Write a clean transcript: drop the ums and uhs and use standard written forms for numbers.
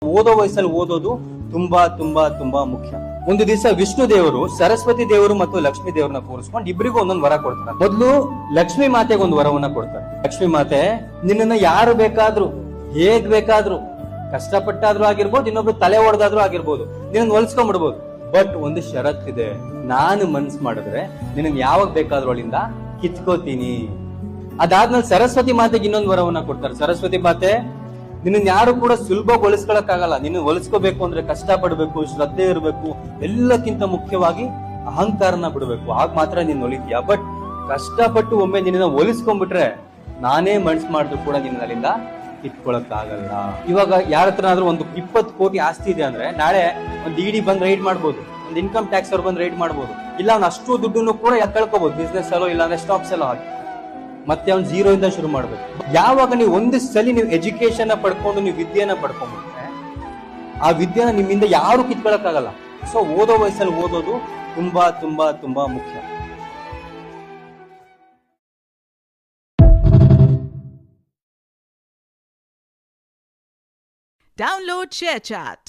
ಓದೋ ವಯಸ್ಸಲ್ಲಿ ಓದೋದು ತುಂಬಾ ತುಂಬಾ ತುಂಬಾ ಮುಖ್ಯ. ಒಂದು ದಿವಸ ವಿಷ್ಣು ದೇವರು ಸರಸ್ವತಿ ದೇವರು ಮತ್ತು ಲಕ್ಷ್ಮೀ ದೇವರನ್ನ ಕೂರಿಸ್ಕೊಂಡು ಇಬ್ಬರಿಗೂ ಒಂದೊಂದು ವರ ಕೊಡ್ತಾರೆ. ಮೊದಲು ಲಕ್ಷ್ಮೀ ಮಾತೆಗೆ ಒಂದು ವರವನ್ನ ಕೊಡ್ತಾರೆ. ಲಕ್ಷ್ಮೀ ಮಾತೆ, ನಿನ್ನನ್ನ ಯಾರು ಬೇಕಾದ್ರೂ ಹೇಗ್ ಬೇಕಾದ್ರೂ ಕಷ್ಟಪಟ್ಟಾದ್ರೂ ಆಗಿರ್ಬೋದು, ಇನ್ನೊಬ್ರು ತಲೆ ಹೊಡೆದಾದ್ರೂ ಆಗಿರ್ಬೋದು, ನಿನ್ನ ಹೊಲಿಸ್ಕೊಂಡ್ಬಿಡ್ಬೋದು. ಬಟ್ ಒಂದು ಷರತ್ತಿದೆ, ನಾನು ಮನ್ಸ್ ಮಾಡಿದ್ರೆ ನಿನ್ನ ಯಾವಾಗ ಬೇಕಾದ್ರೂ ಅವಳಿಂದ ಕಿತ್ಕೋತೀನಿ. ಅದಾದ್ಮೇಲೆ ಸರಸ್ವತಿ ಮಾತೆಗೆ ಇನ್ನೊಂದು ವರವನ್ನ ಕೊಡ್ತಾರೆ. ಸರಸ್ವತಿ ಮಾತೆ, ನಿನ್ನ ಯಾರು ಕೂಡ ಸುಲಭ ಹೊಲಿಸ್ಕೊಳಕ್ಕಾಗಲ್ಲ. ನಿನ್ನ ಹೊಲಿಸ್ಕೋಬೇಕು ಅಂದ್ರೆ ಕಷ್ಟ ಪಡ್ಬೇಕು, ಶ್ರದ್ಧೆ ಇರಬೇಕು, ಎಲ್ಲಕ್ಕಿಂತ ಮುಖ್ಯವಾಗಿ ಅಹಂಕಾರನ ಬಿಡಬೇಕು. ಆಗ ಮಾತ್ರ ನೀನ್ ಹೊಲಿತೀಯ. ಬಟ್ ಕಷ್ಟಪಟ್ಟು ಒಮ್ಮೆ ನಿನ್ನ ಹೊಲಿಸ್ಕೊಂಡ್ಬಿಟ್ರೆ ನಾನೇ ಮನ್ಸ್ ಮಾಡಿದ್ರು ಕೂಡ ನಿನ್ನ ಅಲ್ಲಿಂದ ಕಿತ್ಕೊಳಕ್ಕಾಗಲ್ಲ. ಇವಾಗ ಯಾರ ಹತ್ರನಾದ್ರೂ ಒಂದು 20 ಕೋಟಿ ಆಸ್ತಿ ಇದೆ ಅಂದ್ರೆ ನಾಳೆ ಒಂದು ಇಡಿ ಬಂದ್ ರೈಡ್ ಮಾಡ್ಬೋದು, ಒಂದು ಇನ್ಕಮ್ ಟ್ಯಾಕ್ಸ್ ಅವ್ರು ಬಂದ್ ರೈಡ್ ಮಾಡ್ಬೋದು. ಇಲ್ಲ ಅವ್ನು ಅಷ್ಟು ದುಡ್ಡನ್ನು ಕೂಡ ಕಳ್ಕೋಬಹುದು, ಬಿಸ್ನೆಸ್ ಅಲ್ಲೋ ಇಲ್ಲ ಅಂದ್ರೆ ಸ್ಟಾಕ್ಸ್ ಎಲ್ಲ ಹಾಕಿ. ಮತ್ತೆ ಅವ್ನು ಜೀರೋ ಇಂದ ಶುರು ಮಾಡ್ಬೇಕು. ಯಾವಾಗ ನೀವು ಒಂದು ಸಲ ನೀವು ಎಜುಕೇಶನ್ ಪಡ್ಕೊಂಡು ನೀವು ವಿದ್ಯೆನ ಪಡ್ಕೊಂಡ್ಬಿಟ್ರೆ ಆ ವಿದ್ಯೆನ ನಿಮ್ಮಿಂದ ಯಾರು ಕಿತ್ಕೊಳಕ್ಕಾಗಲ್ಲ. ಸೊ ಓದೋ ವಯಸ್ಸಲ್ಲಿ ಓದೋದು ತುಂಬಾ ತುಂಬಾ ತುಂಬಾ ಮುಖ್ಯ. Download ShareChat.